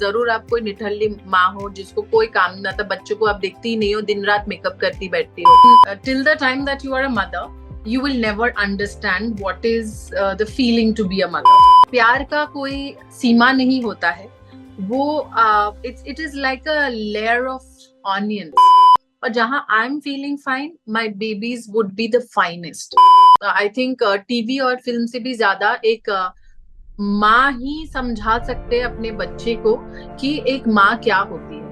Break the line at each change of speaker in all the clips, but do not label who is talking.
जरूर आप कोई निठल्ली माँ हो जिसको कोई काम ना था, बच्चों को आप देखती ही नहीं हो, दिन रात मेकअप करती बैठती हो। Till the time that you are a mother you will never understand what is the feeling to be a mother. प्यार का कोई सीमा नहीं होता है, वो it is like a layer of onion, और जहां I am feeling fine my babies would be the finest. I think TV और फिल्म से भी ज्यादा एक माँ ही समझा सकते हैं अपने बच्चे को कि एक माँ क्या होती है।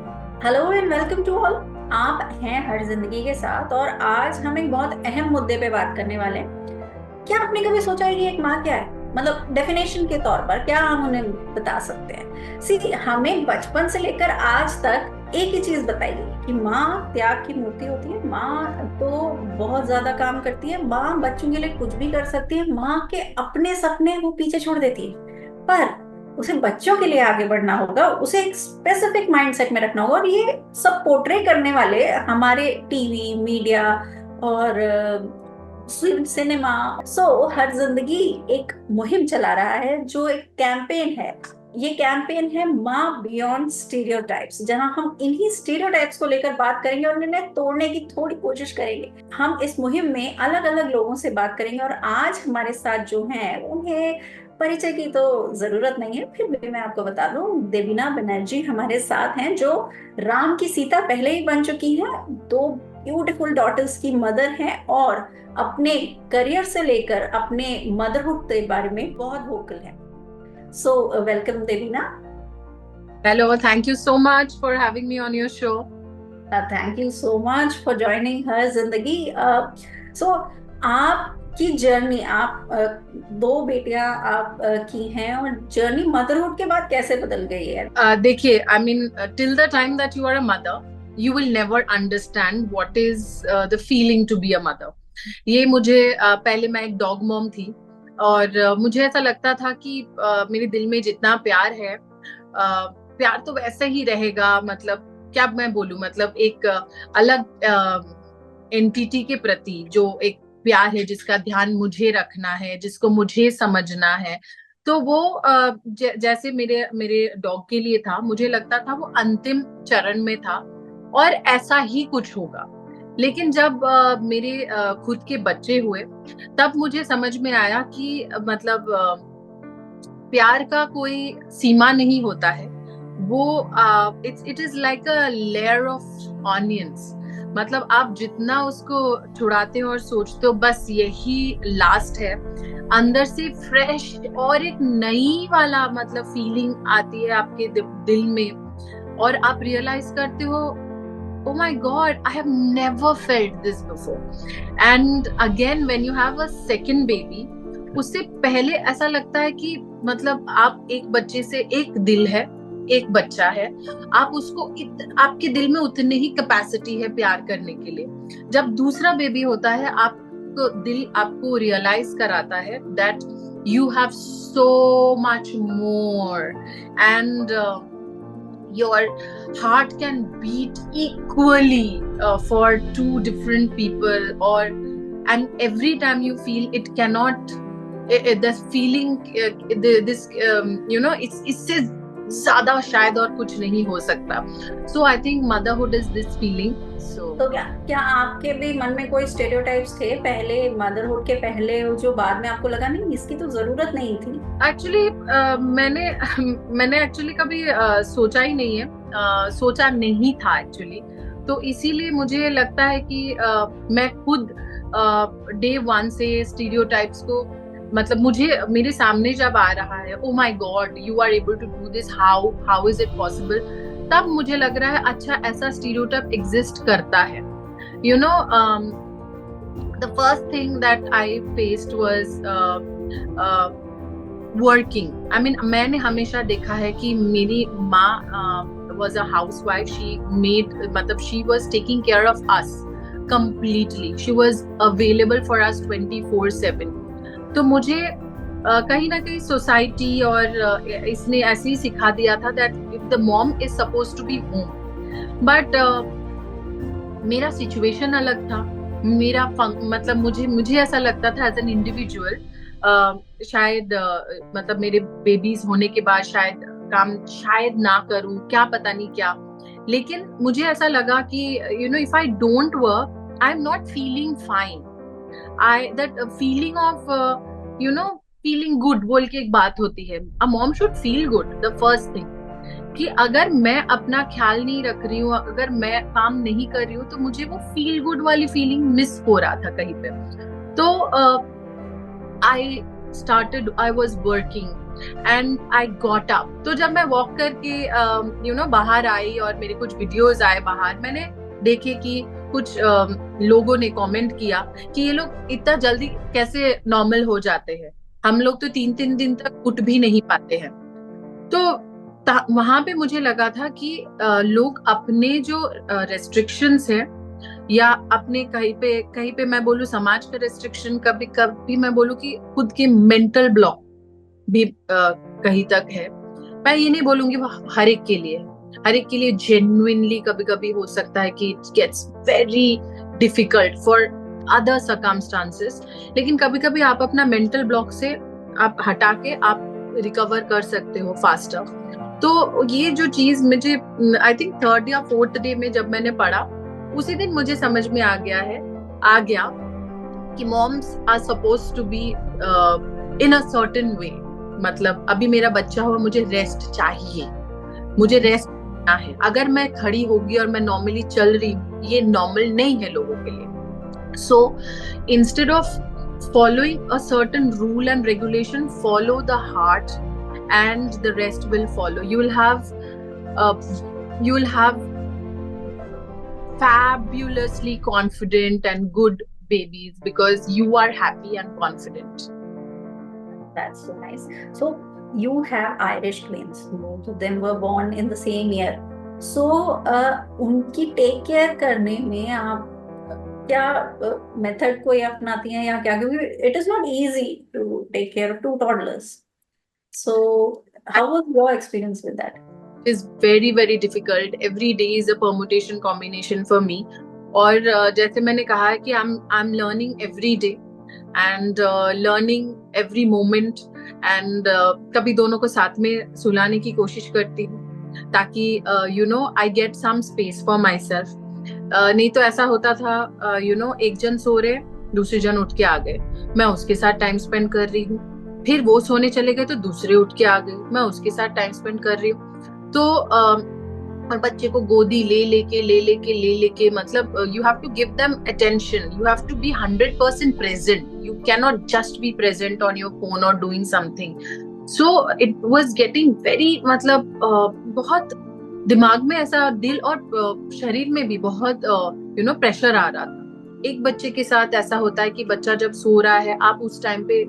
Hello and welcome to all. आप हैं हर जिंदगी के साथ और आज हम एक बहुत अहम मुद्दे पे बात करने वाले हैं। क्या आपने कभी सोचा है कि एक माँ क्या है? मतलब डेफिनेशन के तौर पर क्या हम उन्हें बता सकते हैं? सी, हमें बचपन से लेकर आज तक एक ही चीज बताई गई कि माँ त्याग की मूर्ति होती है। माँ तो बहुत ज्यादा काम करती है, माँ बच्चों के लिए कुछ भी कर सकती है, माँ के अपने सपने वो पीछे छोड़ देती है। पर उसे बच्चों के लिए आगे बढ़ना होगा, उसे एक स्पेसिफिक माइंडसेट में रखना होगा, और ये सब पोर्ट्रे करने वाले हमारे टीवी मीडिया और सिनेमा हर जिंदगी एक मुहिम चला रहा है जो एक कैंपेन है। ये कैंपेन है माँ बियॉन्ड स्टीरियोटाइप्स, जहां हम इन्हीं स्टीरियोटाइप्स को लेकर बात करेंगे और इन्हें तोड़ने की थोड़ी कोशिश करेंगे। हम इस मुहिम में अलग अलग लोगों से बात करेंगे और आज हमारे साथ जो हैं उन्हें परिचय की तो जरूरत नहीं है, फिर भी मैं आपको बता दूं, देवीना बनर्जी हमारे साथ हैं, जो राम की सीता पहले ही बन चुकी हैं, 2 ब्यूटीफुल डॉटर्स की मदर हैं और अपने करियर से लेकर अपने मदरहुड के बारे में बहुत वोकल हैं। So welcome Devina.
Hello, thank you so much for having me on your show.
Thank you so much for joining HerZindagi. So आपकी जर्नी, आप 2 बेटियां आप की हैं, और जर्नी मदरहुड के बाद कैसे बदल गई है?
देखिए, I mean till the time that you are a mother you will never understand what is the feeling to be a mother. ये मुझे पहले मैं एक डॉग मॉम थी, और मुझे ऐसा लगता था कि मेरे दिल में जितना प्यार है, प्यार तो वैसे ही रहेगा। मतलब क्या मैं बोलूं, मतलब एक अलग एंटिटी के प्रति जो एक प्यार है, जिसका ध्यान मुझे रखना है, जिसको मुझे समझना है, तो वो जैसे मेरे मेरे डॉग के लिए था, मुझे लगता था वो अंतिम चरण में था और ऐसा ही कुछ होगा। लेकिन जब मेरे खुद के बच्चे हुए, तब मुझे समझ में आया कि मतलब प्यार का कोई सीमा नहीं होता है, वो it is like a layer of onions. मतलब आप जितना उसको छुड़ाते हो और सोचते हो बस यही लास्ट है, अंदर से फ्रेश और एक नई वाला मतलब फीलिंग आती है आपके दिल में, और आप रियलाइज करते हो, oh my god, I have never felt this before. And again when you have a second baby, उससे पहले ऐसा लगता है कि मतलब आप एक बच्चे से, एक दिल है, एक बच्चा है, आप उसको आपके दिल में उतनी ही कैपेसिटी है प्यार करने के लिए। जब दूसरा बेबी होता है, आपको दिल आपको रियलाइज कराता है that you have so much more, and your heart can beat equally for 2 different people, or and every time you feel it cannot the feeling this इससे ज्यादा शायद और कुछ नहीं हो सकता। So I think motherhood is this feeling.
तो क्या क्या आपके भी मन में कोई स्टेरियोटाइप्स थे पहले, मदरहुड के पहले, जो बाद में आपको लगा नहीं इसकी तो जरूरत नहीं थी?
एक्चुअली मैंने एक्चुअली कभी सोचा ही नहीं है, सोचा नहीं था एक्चुअली। तो इसीलिए मुझे लगता है कि मैं खुद डे 1 से स्टीरियोटाइप्स को, मतलब मुझे मेरे सामने जब आ रहा है, oh my god you are able to do this, how is it possible, तब मुझे लग रहा है अच्छा ऐसा स्टीरियोटाइप एग्जिस्ट करता है। You know, the first thing that I faced was working. I mean मैंने हमेशा देखा है कि मेरी माँ was a housewife. She made, मतलब she was taking care of us completely. She was available for us 24/7. तो मुझे कहीं ना कहीं सोसाइटी और इसने ऐसे ही सिखा दिया था that if the mom is supposed to be home, but मेरा सिचुएशन अलग था। मेरा मतलब मुझे ऐसा लगता था एज एन इंडिविजुअल, शायद मतलब मेरे बेबीज होने के बाद शायद काम शायद ना करूं, क्या पता नहीं क्या। लेकिन मुझे ऐसा लगा कि if I don't work I am not feeling fine. I that feeling of feeling good बोल के एक बात होती है, a mom should feel good the first thing, कि अगर मैं अपना ख्याल नहीं रख रही हूँ, अगर मैं काम नहीं कर रही हूँ, तो मुझे वो फील गुड वाली फीलिंग मिस हो रहा था कहीं पे। तो I was working and I got up. तो जब मैं वॉक करके बाहर आई और मेरे कुछ वीडियोस आए बाहर, मैंने देखे कि कुछ लोगों ने कमेंट किया कि ये लोग इतना जल्दी कैसे नॉर्मल हो जाते हैं, हम लोग तो 3-3 दिन तक उठ भी नहीं पाते हैं। तो वहां पे मुझे लगा था कि लोग अपने जो रेस्ट्रिक्शंस है, या अपने कहीं पे मैं बोलूँ समाज का रेस्ट्रिक्शन, कभी कभी मैं बोलूँ कि खुद के मेंटल ब्लॉक भी कहीं तक है। मैं ये नहीं बोलूंगी वो हर एक के लिए, हर एक के लिए जेन्युइनली कभी कभी हो सकता है कि it gets very difficult for other circumstances, लेकिन कभी कभी आप अपना मेंटल ब्लॉक से आप हटा के आप रिकवर कर सकते हो फास्टर। तो ये जो चीज मुझे आई थिंक 3rd या 4th डे में जब मैंने पढ़ा, उसी दिन मुझे समझ में आ गया कि moms are suppose to be in a certain way. मतलब अभी मेरा बच्चा हो, मुझे रेस्ट चाहिए, मुझे रेस्ट करना है। अगर मैं खड़ी होगी और मैं नॉर्मली चल रही हूँ, ये नॉर्मल नहीं है लोगों के लिए। So instead of following a certain rule and regulation, follow the heart and the rest will follow. You will have fabulously confident and good babies because you are happy and confident.
That's so nice. So you have Irish twins. Both of them were born in the same year. So उनकी take care करने में आप क्या method कोई अपनाती हैं या क्या, क्योंकि it is not easy to take care of 2 toddlers. So how was your experience with that?
It is very very difficult. Every day is a permutation combination for me. और जैसे मैंने कहा है कि I'm learning every day and learning every moment and कभी दोनों को साथ में सुलाने की कोशिश करती हूँ ताकि I get some space for myself. नहीं तो ऐसा होता था एक जन सो रहे, दूसरे जन उठ के आ गए, मैं उसके साथ टाइम स्पेंड कर रही हूँ, फिर वो सोने चले गए तो दूसरे उठ के आ गए, मैं उसके साथ टाइम स्पेंड कर रही हूँ। तो और बच्चे को गोदी ले लेके मतलब you have to give them attention, you have to be 100% present, you can not just be present on your phone और doing something. So it was getting very मतलब बहुत दिमाग में ऐसा, दिल और शरीर में भी बहुत प्रेशर आ रहा था। एक बच्चे के साथ ऐसा होता है कि बच्चा जब सो रहा है, आप उस टाइम पे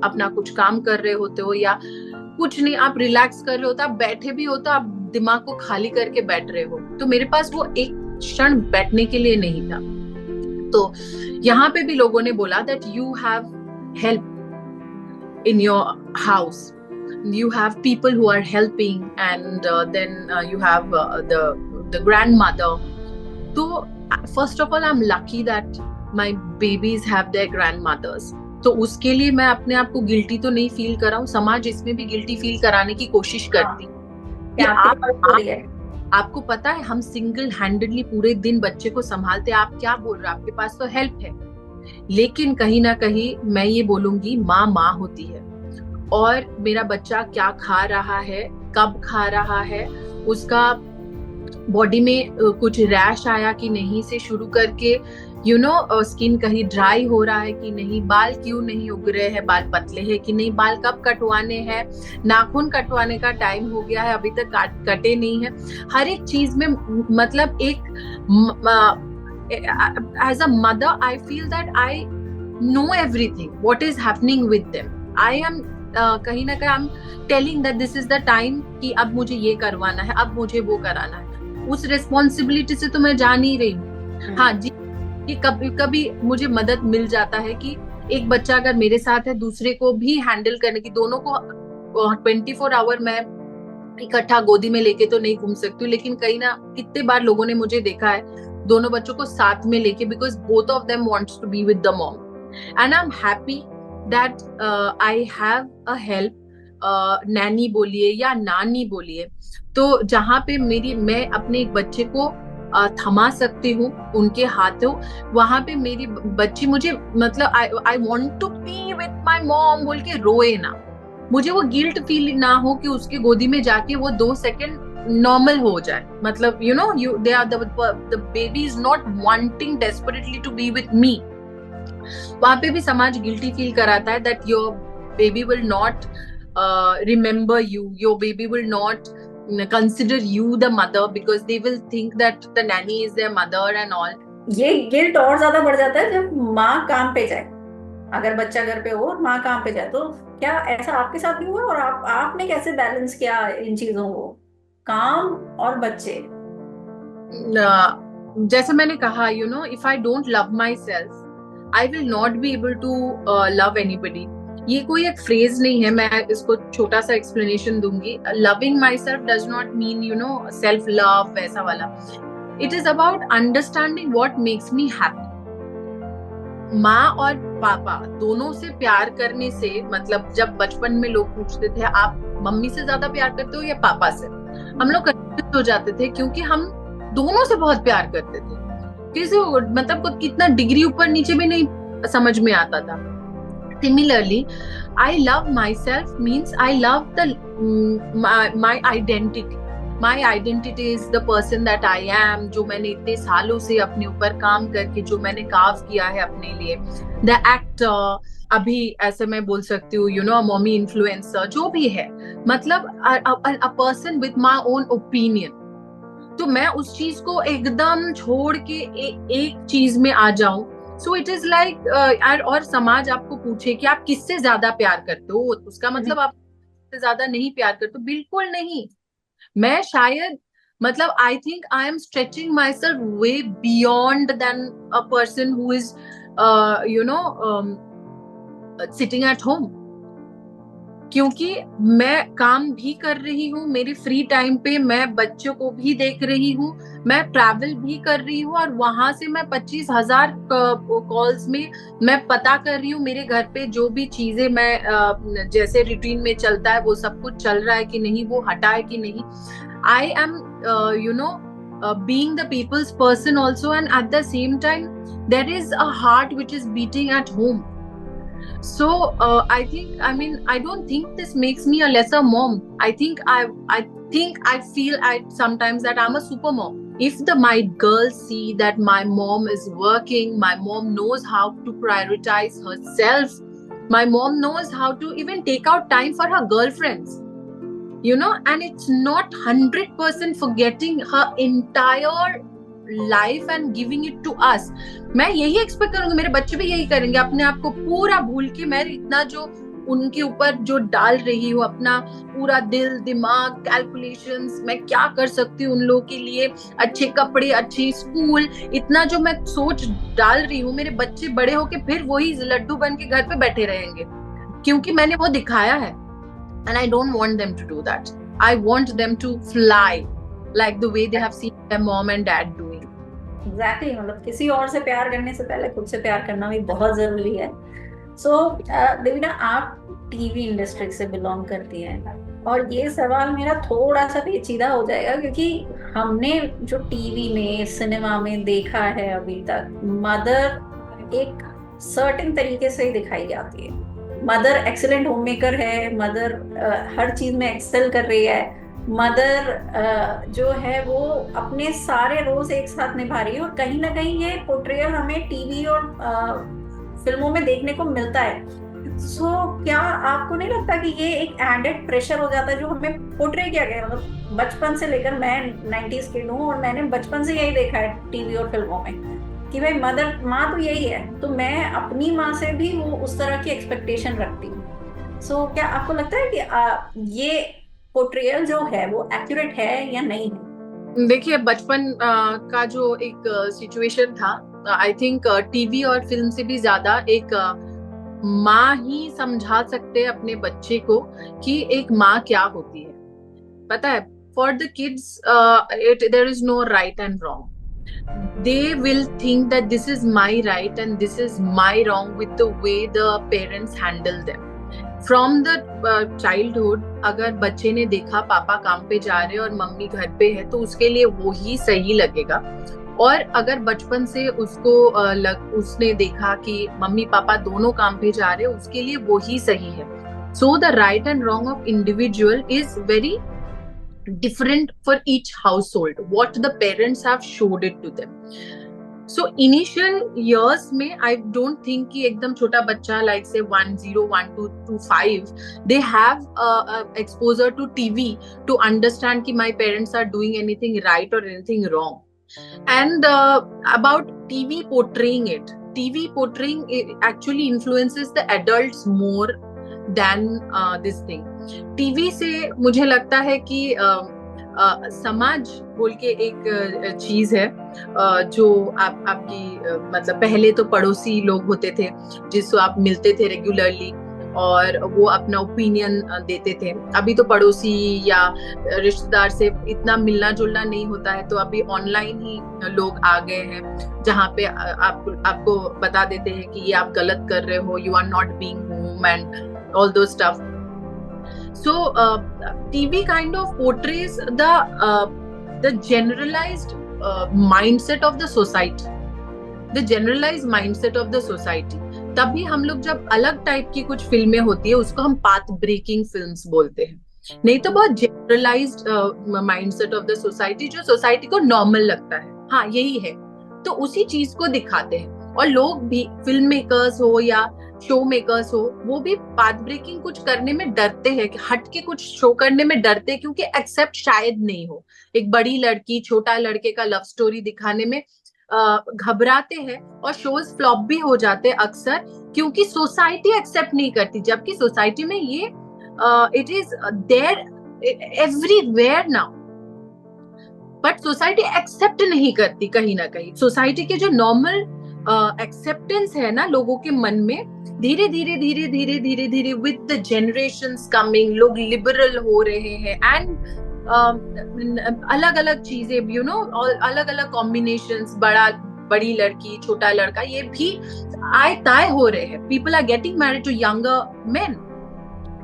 अपना कुछ काम कर रहे होते हो या कुछ नहीं, आप रिलैक्स कर रहे हो, तो आप बैठे भी हो तो आप दिमाग को खाली करके बैठ रहे हो। तो मेरे पास वो एक क्षण बैठने के लिए नहीं था। तो यहाँ पे भी लोगों ने बोला that you have help in your house, you have people who are helping and then you have the grandmother. So first of all I'm lucky that my babies have their grandmothers. तो उसके लिए मैं अपने आप को guilty तो नहीं feel कर रहा हूँ, समाज इसमें भी गिल्टी फील कराने की कोशिश करती कि आपको पता है हम सिंगल हैंडेडली पूरे दिन बच्चे को संभालते, आप क्या बोल रहे हो, आपके पास तो हेल्प है। लेकिन कहीं ना कहीं मैं ये बोलूंगी, माँ होती है और मेरा बच्चा क्या खा रहा है, कब खा रहा है, उसका बॉडी में कुछ रैश आया कि नहीं से शुरू करके स्किन कहीं ड्राई हो रहा है कि नहीं, बाल क्यों नहीं उग रहे हैं, बाल पतले हैं कि नहीं, बाल कब कटवाने हैं, नाखून कटवाने का टाइम हो गया है अभी तक कटे नहीं है। हर एक चीज में मतलब एक as a mother I feel that I know everything what is happening with them. I am कहीं ना कहीं I am telling that this is the time कि अब मुझे ये करवाना है, अब मुझे वो कराना है। उस रिस्पॉन्सिबिलिटी से तो मैं जा नहीं रही हूँ। हाँ जी, कि कभी मुझे मदद मिल जाता है कि एक बच्चा अगर मेरे साथ है, दूसरे को भी हैंडल करने की, दोनों को 24 आवर मैं इकट्ठा गोदी में लेके तो नहीं घूम सकती हूँ, लेकिन कहीं ना कितने बार लोगों ने मुझे देखा है दोनों बच्चों को साथ में लेके, because both of them wants to be with the mom and I am happy that I have a help nanny बोलिए या नानी बोलिए, तो जहाँ पे मैं अपने एक बच्चे को थमा सकती हूँ उनके हाथों, वहां पे मेरी बच्ची मुझे मतलब I want to be with my mom बोल के रोए ना, मुझे वो गिल्ट फील ना हो कि उसके गोदी में जाके वो 2 सेकंड नॉर्मल हो जाए, मतलब you they are the baby is not wanting desperately to be with me. वहां पे भी समाज गिल्टी फील कराता है that your baby will not remember you, your baby will not consider you the mother because they will think that the nanny is their mother and all.
ये guilt और ज्यादा बढ़ जाता है जब माँ काम पे जाए, अगर बच्चा घर पे हो और माँ काम पे जाए, तो क्या ऐसा आपके साथ भी हुआ? और आपने कैसे बैलेंस किया इन चीजों को, काम और बच्चे?
जैसे मैंने कहा, if I don't love myself, I will not be able to love anybody. ये कोई एक फ्रेज नहीं है, मैं इसको छोटा सा एक्सप्लेनेशन दूंगी। Loving my self does not mean self love वैसा वाला। It is about understanding what makes me happy. माँ और पापा दोनों से प्यार करने से, मतलब जब बचपन में लोग पूछते थे आप मम्मी से ज्यादा प्यार करते हो या पापा से, हम लोग कंफ्यूज हो जाते थे क्योंकि हम दोनों से बहुत प्यार करते थे। किसी मतलब कितना डिग्री ऊपर नीचे भी नहीं समझ में आता था। Similarly, I love myself means I love my identity. My identity is the person that I am, जो मैंने इतने सालों से अपने ऊपर काम करके जो मैंने कार्व किया है अपने लिए। The actor, अभी ऐसे मैं बोल सकती हूँ, मॉमी इन्फ्लुएंसर, जो भी है, मतलब a person with my own opinion। तो मैं उस चीज को एकदम छोड़ के एक चीज में आ जाऊं। सो इट इज लाइक, और समाज आपको पूछे कि आप किससे ज्यादा प्यार करते हो, उसका मतलब आप किससे ज्यादा नहीं प्यार करते हो, बिल्कुल नहीं। मैं शायद, मतलब I think I am stretching myself way beyond than a person who is sitting at home, क्योंकि मैं काम भी कर रही हूँ, मेरी फ्री टाइम पे मैं बच्चों को भी देख रही हूँ, मैं ट्रैवल भी कर रही हूँ, और वहां से मैं 25,000 कॉल्स में मैं पता कर रही हूँ मेरे घर पे जो भी चीजें मैं जैसे रूटीन में चलता है वो सब कुछ चल रहा है कि नहीं, वो हटा है कि नहीं। I am being the people's person also, and at the same time there is a heart which is beating at home. So I don't think this makes me a lesser mom. I think I feel sometimes that I'm a super mom. If my girls see that my mom is working, my mom knows how to prioritize herself, my mom knows how to even take out time for her girlfriends, and it's not 100% forgetting her entire life and giving it to us. मैं यही expect करूंगी मेरे बच्चे भी यही करेंगे, अपने आप को पूरा भूल के मैं इतना जो उनके ऊपर जो डाल रही हूँ, अपना पूरा दिल दिमाग कैलकुलेशंस, मैं क्या कर सकती हूँ उन लोगों के लिए, अच्छे कपड़े, अच्छी स्कूल, इतना जो मैं सोच डाल रही हूँ, मेरे बच्चे बड़े होके फिर वही लड्डू बन के घर पे बैठे रहेंगे क्योंकि मैंने वो दिखाया है। And I don't want them to do that. I want them to fly like the way they have seen their mom and dad doing.
Exactly, मतलब किसी और से प्यार करने से पहले खुद से प्यार करना भी बहुत जरूरी है। So, देवीना, आप टीवी इंडस्ट्री से बिलोंग करती हैं, और ये सवाल मेरा थोड़ा सा पेचीदा हो जाएगा क्योंकि हमने जो टीवी में सिनेमा में देखा है अभी तक, मदर एक सर्टेन तरीके से ही दिखाई जाती है। मदर एक्सीलेंट होम मेकर है, मदर हर चीज में एक्सेल कर रही है, मदर जो है वो अपने सारे रोल्स एक साथ निभा रही है, और कहीं ना कहीं ये पोर्ट्रेयल हमें टीवी और फिल्मों में देखने को मिलता है। सो क्या आपको नहीं लगता कि ये एक एडेड प्रेशर हो जाता है जो हमें पोर्ट्रे किया गया? मतलब बचपन से लेकर, मैं 90s किड हूँ और मैंने बचपन से यही देखा है टीवी और फिल्मों में कि भाई माँ तो यही है, तो मैं अपनी माँ से भी वो उस तरह की एक्सपेक्टेशन रखती हूँ। सो क्या आपको लगता है कि ये पोर्ट्रेयल जो है वो एक्यूरेट है या नहीं है?
देखिए, बचपन का जो एक सिचुएशन था, आई थिंक टीवी और फिल्म से भी ज्यादा एक माँ ही समझा सकते हैं अपने बच्चे को कि एक माँ क्या होती है। पता है, for the kids there is no right and wrong. They will think that this is my right and this is my wrong with the way the parents handle them. From the childhood अगर बच्चे ने देखा पापा काम पे जा रहे हैं और मम्मी घर पे है, तो उसके लिए वो ही सही लगेगा। और अगर बचपन से उसको उसने देखा कि मम्मी पापा दोनों काम पे जा रहे हैं, उसके लिए वो ही सही है। So the right and wrong of individual is very different for each household, what the parents have showed it to them. So initial years में I don't think कि एकदम छोटा बच्चा like say 1, 0, 1, 2 to 5 they have exposure to TV to understand कि my parents are doing anything right or anything wrong. And about TV portraying it, TV portraying it actually influences the adults more than this thing. TV से मुझे लगता है कि समाज बोल के एक चीज है जो आपकी मतलब पहले तो पड़ोसी लोग होते थे जिसको आप मिलते थे रेगुलरली और वो अपना ओपिनियन देते थे। अभी तो पड़ोसी या रिश्तेदार से इतना मिलना जुलना नहीं होता है, तो अभी ऑनलाइन ही लोग आ गए हैं जहाँ पे आपको बता देते हैं कि ये आप गलत कर रहे हो, you are not being home and all those stuff. So TV kind of portrays the generalized mindset of the society, the generalized mindset of the society. तभी हम लोग जब अलग टाइप की कुछ फिल्में होती है उसको हम पाथ ब्रेकिंग फिल्म्स बोलते हैं, नहीं तो बहुत generalised mindset of the society जो सोसाइटी को नॉर्मल लगता है, हाँ यही है, तो उसी चीज को दिखाते हैं। और लोग भी फिल्म मेकर्स हो या शो मेकर्स हो, वो भी पाथ ब्रेकिंग कुछ करने में डरते हैं, हट के कुछ शो करने में डरते हैं, क्योंकि एक्सेप्ट शायद नहीं हो। एक बड़ी लड़की छोटा लड़के का लव स्टोरी दिखाने में घबराते हैं और शोज फ्लॉप भी हो जाते हैं अक्सर, क्योंकि सोसाइटी एक्सेप्ट नहीं करती, जबकि सोसाइटी में ये it is there everywhere now, but society accept नहीं करती कहीं ना कहीं। सोसाइटी के जो नॉर्मल एक्सेप्टेंस है ना लोगों के मन में, धीरे धीरे धीरे धीरे धीरे धीरे विद द जनरेशंस कमिंग लोग लिबरल हो रहे हैं एंड अलग अलग चीजें, यू नो, अलग अलग कॉम्बिनेशंस, बड़ी लड़की छोटा लड़का, ये भी आय ताय हो रहे हैं। People are getting married to younger men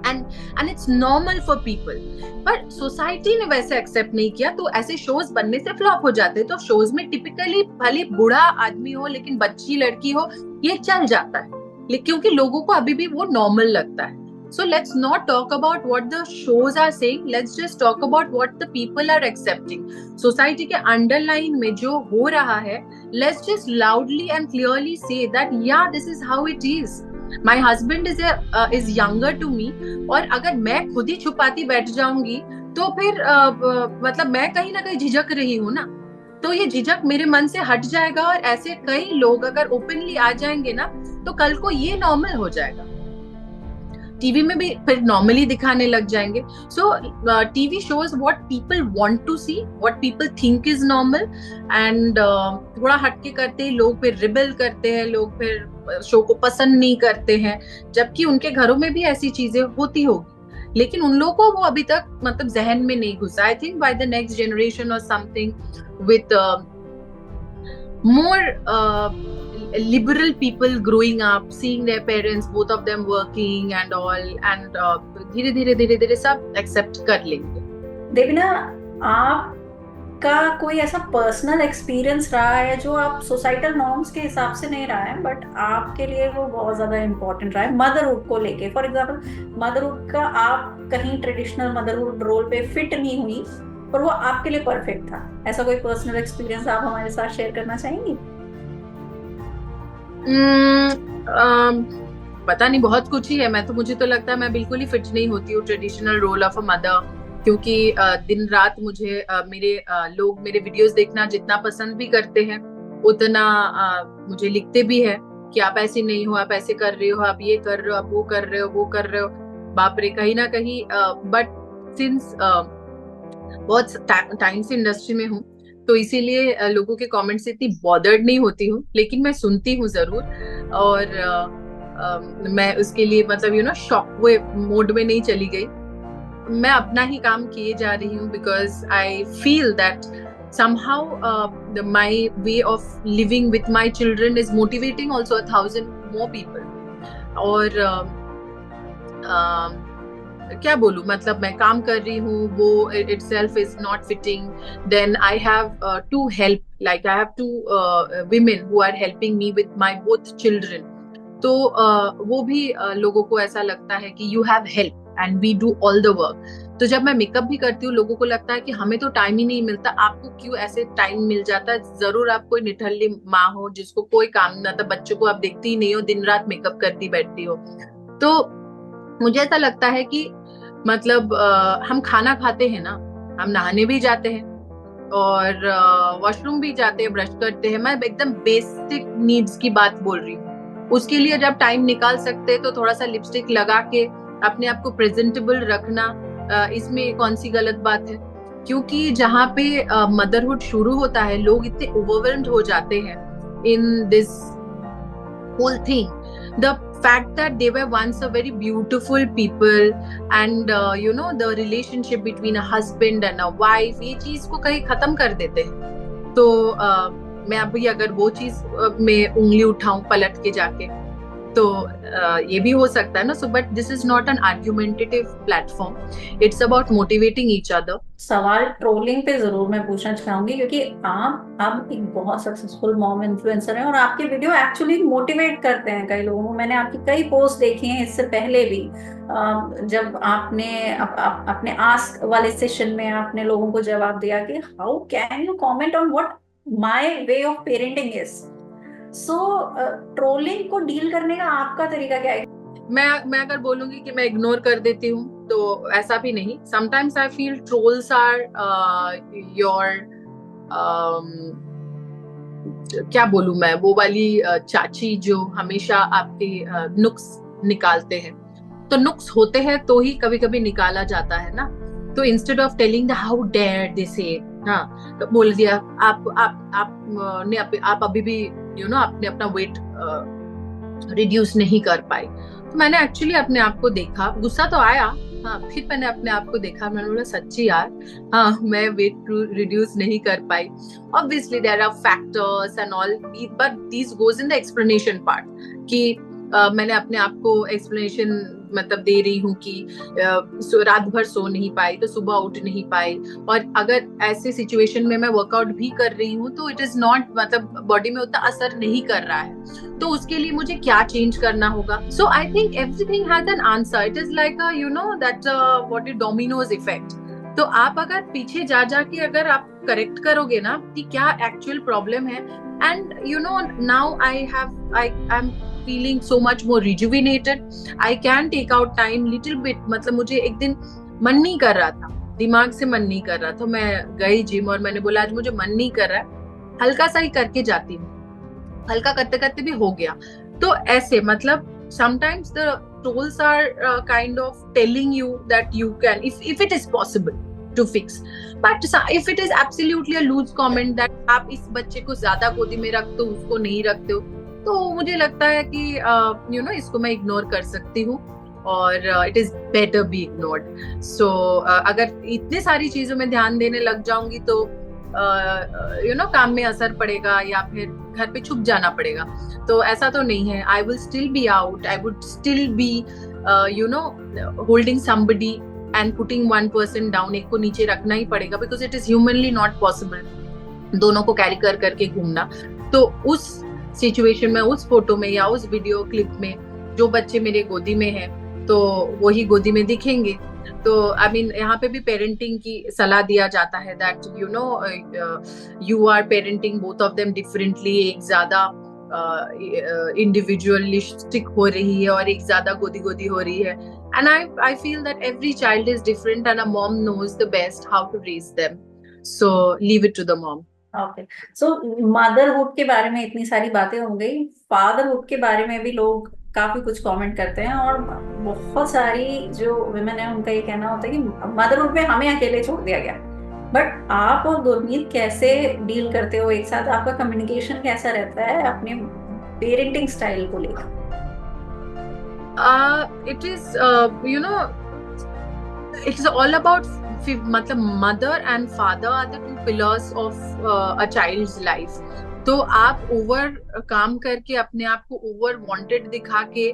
and it's normal for people, but society ने वैसे एक्सेप्ट नहीं किया, तो ऐसे शोज बनने से फ्लॉप हो जाते हैं। तो शोज में टिपिकली भले बूढ़ा आदमी हो लेकिन बच्ची लड़की हो, ये चल जाता है, क्योंकि लोगों को अभी भी वो नॉर्मल लगता है। So let's not talk about what the shows are saying, let's just talk about what the people are accepting. Society के underline में जो हो रहा है, let's just loudly and clearly say that yeah, this is how it is. My husband is younger to me, और अगर मैं खुद ही छुपाती बैठ जाऊंगी तो फिर मतलब मैं कहीं ना कहीं झिझक रही हूँ ना, तो ये झिझक मेरे मन से हट जाएगा, और ऐसे कई लोग अगर ओपनली आ जाएंगे ना तो कल को ये नॉर्मल हो जाएगा, टीवी में भी फिर नॉर्मली दिखाने लग जाएंगे। So TV shows what people want to see, what people think is normal, and थोड़ा हटके करते हैं लोग, फिर रिबेल करते हैं लोग, फिर शो को पसंद नहीं करते हैं, जबकि उनके घरों में भी ऐसी चीजें होती होगी, लेकिन उन लोगों को वो अभी तक मतलब जहन में नहीं घुसा। I think by the next generation और something with more liberal people growing up, seeing their parents, both of them working and all, and धीरे धीरे सब accept कर लेंगे।
देविना, आपका कोई ऐसा पर्सनल एक्सपीरियंस रहा है जो आप सोसाइटल नॉर्म्स के हिसाब से नहीं रहा है, बट आपके लिए वो बहुत ज्यादा इम्पोर्टेंट रहा है मदरहुड को लेके? फॉर एग्जाम्पल मदरहुड का आप कहीं ट्रेडिशनल मदरहुड रोल पे फिट नहीं हुई और वो आपके लिए परफेक्ट था, ऐसा कोई पर्सनल एक्सपीरियंस आप हमारे साथ शेयर करना चाहेंगी?
पता नहीं, बहुत कुछ ही है। मुझे तो लगता है मैं बिल्कुल ही फिट नहीं होती हूँ traditional role of a mother, क्योंकि दिन रात मुझे लोग मेरे वीडियोस देखना जितना पसंद भी करते हैं, उतना मुझे लिखते भी है कि आप ऐसे नहीं हो, आप ऐसे कर रहे हो, आप ये कर रहे हो, आप वो कर रहे हो, वो कर रहे हो। बाप रे, कहीं ना कहीं बट सिंस बहुत टाइम से इंडस्ट्री में हूँ, तो इसीलिए लोगों के कमेंट से इतनी बॉदर्ड नहीं होती हूँ, लेकिन मैं सुनती हूँ जरूर, और मैं उसके लिए मतलब यू नो शॉक मोड में नहीं चली गई। मैं अपना ही काम किए जा रही हूँ, because I feel that somehow my way of living with my children is motivating also 1,000 more people, और क्या बोलूं, मतलब मैं काम कर रही हूँ, वो itself is not fitting. Then I have to help, like I have two women who are helping me with my both children. तो वो भी लोगों को ऐसा लगता है कि you have help and we do all the work. तो जब मैं मेकअप भी करती हूँ, लोगों को लगता है कि हमें तो टाइम ही नहीं मिलता, आपको क्यों ऐसे टाइम मिल जाता है? जरूर आप कोई निठल्ली माँ हो जिसको कोई काम नहीं आता, बच्चों को आप देखती ही नहीं हो, दिन रात मेकअप करती बैठती हो. तो मुझे ऐसा लगता है कि मतलब हम खाना खाते हैं ना, हम नहाने भी जाते हैं और वॉशरूम भी जाते हैं, ब्रश करते हैं. मैं एकदम बेसिक नीड्स की बात बोल रही हूँ. उसके लिए जब टाइम निकाल सकते हैं तो थोड़ा सा लिपस्टिक लगा के अपने आप को प्रेजेंटेबल रखना, इसमें कौन सी गलत बात है? क्योंकि जहाँ पे मदरहुड शुरू होता है, लोग इतने ओवरवेल्म्ड हो जाते हैं in this whole thing. The fact that they were once a very beautiful people and the relationship between a husband and a wife, ये चीज को कहीं खत्म कर देते हैं. तो मैं अभी अगर वो चीज में उंगली उठाऊं पलट के जाके, तो ये भी हो सकता है ना. So but this is not an argumentative platform, it's about motivating each other.
सवाल ट्रोलिंग पे जरूर मैं पूछना चाहूंगी, क्योंकि आप अब एक बहुत सक्सेसफुल मॉम इन्फ्लुएंसर हैं और आपके वीडियो एक्चुअली मोटिवेट करते हैं कई लोगों को. मैंने आपकी कई पोस्ट देखी हैं इससे पहले भी, जब आपने अपने आस्क वाले सेशन में आपने लोगों को जवाब दिया कि how can you comment on what my way of parenting is. So trolling को डील करने का आपका तरीका क्या है?
मैं अगर बोलूंगी कि मैं इग्नोर कर देती हूँ, तो ऐसा भी नहीं. Sometimes I feel trolls are your, क्या बोलूं मैं, वो वाली चाची जो हमेशा आपके नुक्स निकालते हैं. तो नुक्स होते हैं तो ही कभी कभी निकाला जाता है ना. तो instead of telling the how dare they say, हाँ, तो बोल दिया आप अभी भी आपने अपना वेट रिड्यूस नहीं कर पाई. तो मैंने एक्चुअली अपने आप को देखा, गुस्सा तो आया, हाँ, फिर मैंने अपने आप को देखा, मैंने बोला सच्ची यार, हाँ, मैं वेट रिड्यूस नहीं कर पाई. Obviously there are factors and all, but this goes in the explanation part कि मैंने अपने आप को एक्सप्लेनेशन मतलब दे रही हूँ कि रात भर सो नहीं पाई तो सुबह उठ नहीं पाई. और अगर ऐसे सिचुएशन में मैं वर्कआउट भी कर रही हूँ तो इट इज नॉट, मतलब बॉडी में उतना असर नहीं कर रहा है, तो उसके लिए मुझे क्या चेंज करना होगा. So I think everything has an answer. It is like that what is dominoes effect. तो आप अगर पीछे जा के अगर आप करेक्ट करोगे ना कि क्या एक्चुअल प्रॉब्लम है, and now I am feeling so much more rejuvenated. I can take out time little bit. मतलब मुझे एक दिन मन नहीं कर रहा था, दिमाग से मन नहीं कर रहा था, मैं गई जिम और मैंने बोला आज मुझे मन नहीं कर रहा है, हल्का सा ही करके जाती हूँ. हल्का करते करते भी हो गया. तो ऐसे मतलब sometimes the trolls are kind of telling you that you can, if it is possible to fix. But if it is absolutely a loose comment that आप इस बच्चे को ज्यादा गोदी में रखते हो, उसको नहीं रखते हो, तो मुझे लगता है कि इसको मैं इग्नोर कर सकती हूँ और it is better be ignored. So अगर इतनी सारी चीजों में ध्यान देने लग जाऊंगी तो काम में असर पड़ेगा या फिर घर पे छुप जाना पड़ेगा. तो ऐसा तो नहीं है. I will still be out, I would still be holding somebody and putting one person down. एक को नीचे रखना ही पड़ेगा because it is humanly not possible दोनों को कैरी करके घूमना. तो उस सिचुएशन में, उस फोटो में या उस वीडियो क्लिप में जो बच्चे मेरे गोदी में हैं तो वही गोदी में दिखेंगे. तो आई मीन यहाँ पे भी पेरेंटिंग की सलाह दिया जाता है that you are parenting both of them differently. एक ज्यादा इंडिविजुअलिस्टिक हो रही है और एक ज्यादा गोदी हो रही है. And I feel that every child is different and a mom knows the best how to raise them. So leave it to the mom.
Okay, so motherhood के बारे में इतनी सारी बातें हो गई, फादरहुड के बारे में भी लोग काफी कुछ कमेंट करते हैं और बहुत सारी जो विमेन है उनका ये कहना होता है कि मदरहुड में हमें अकेले छोड़ दिया गया. बट आप और गुरमीत कैसे डील करते हो एक साथ? आपका कम्युनिकेशन कैसा रहता है अपने पेरेंटिंग स्टाइल को लेकर?
It is it's all about, मतलब mother and father are the two pillars of a child's life. तो आप ओवर काम करके अपने आप को ओवर वांटेड दिखा के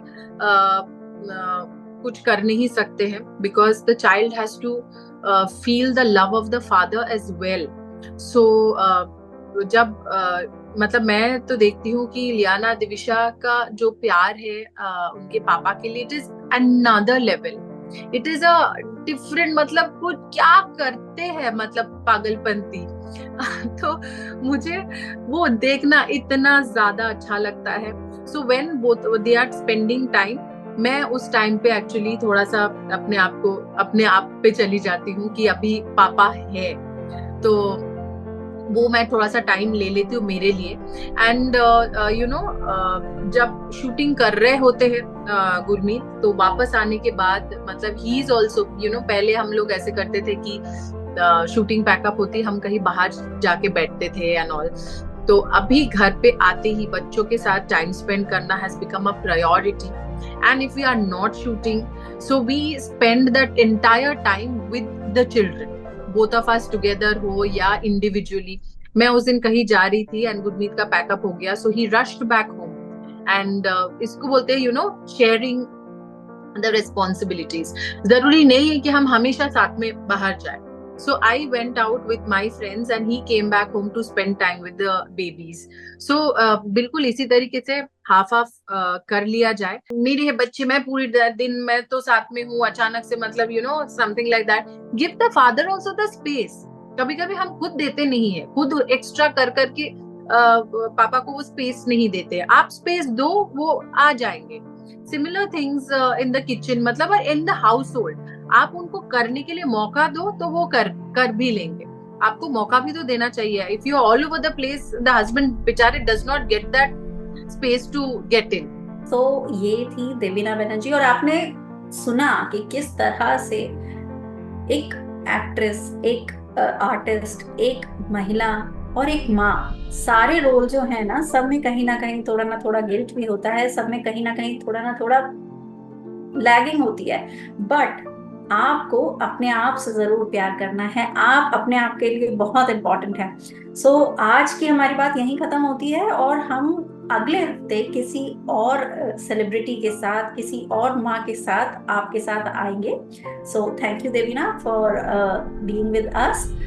कुछ कर नहीं सकते हैं, because the child has to feel the love of the father as well. So जब मतलब मैं तो देखती हूँ कि लियाना दिविशा का जो प्यार है उनके पापा के लिए, it is another level. It is a different, मतलब वो क्या करते हैं, मतलब पागलपंती. तो मुझे वो देखना इतना ज्यादा अच्छा लगता है. So when both they are spending time, मैं उस टाइम पे एक्चुअली थोड़ा सा अपने आप पे चली जाती हूँ कि अभी पापा है, तो वो मैं थोड़ा सा टाइम ले लेती हूँ मेरे लिए. एंड यू नो जब शूटिंग कर रहे होते हैं गुरमीत, तो वापस आने के बाद मतलब he is also, you know, पहले हम लोग ऐसे करते थे कि शूटिंग पैकअप होती हम कहीं बाहर जाके बैठते थे एंड ऑल. तो अभी घर पे आते ही बच्चों के साथ टाइम स्पेंड करना has become a priority. And if we are not shooting, so we spend that entire time with the children, both of us together हो या इंडिविजुअली. मैं उस दिन कहीं जा रही थी एंड गुरमीत का पैकअप हो गया, so he rushed back home. And इसको बोलते हैं, you know, sharing the responsibilities. जरूरी नहीं है कि हम हमेशा साथ में बाहर जाए. So I went out with my friends and he came back home to spend time with the babies. So बिल्कुल इसी तरीके से हाफ हाफ कर लिया जाए. मेरे है बच्चे, मैं पूरी दिन मैं तो साथ में हूँ, अचानक से मतलब you know something like that. Give the father also the space. कभी कभी हम खुद देते नहीं है, खुद एक्स्ट्रा कर करके पापा को वो स्पेस नहीं देते. आप स्पेस दो, वो आ जाएंगे. Similar things in the kitchen, मतलब इन द हाउस होल्ड. आप उनको करने के लिए मौका दो तो वो कर भी लेंगे. आपको मौका भी तो देना चाहिए. If you all over the place, the husband बेचारे does not get that space to get in.
तो ये थी देवीना बनर्जी, और आपने सुना कि किस तरह से एक एक्ट्रेस, एक आर्टिस्ट, एक महिला और एक माँ, सारे रोल जो है ना, सब में कहीं ना कहीं थोड़ा ना थोड़ा गिल्ट भी होता है, सब में कहीं ना कहीं थोड़ा ना थोड़ा लैगिंग होती है. बट आपको अपने आप से जरूर प्यार करना है. आप अपने आप के लिए बहुत इंपॉर्टेंट है. सो आज की हमारी बात यहीं खत्म होती है, और हम अगले हफ्ते किसी और सेलिब्रिटी के साथ, किसी और माँ के साथ आपके साथ आएंगे. So thank you Devina for being with us.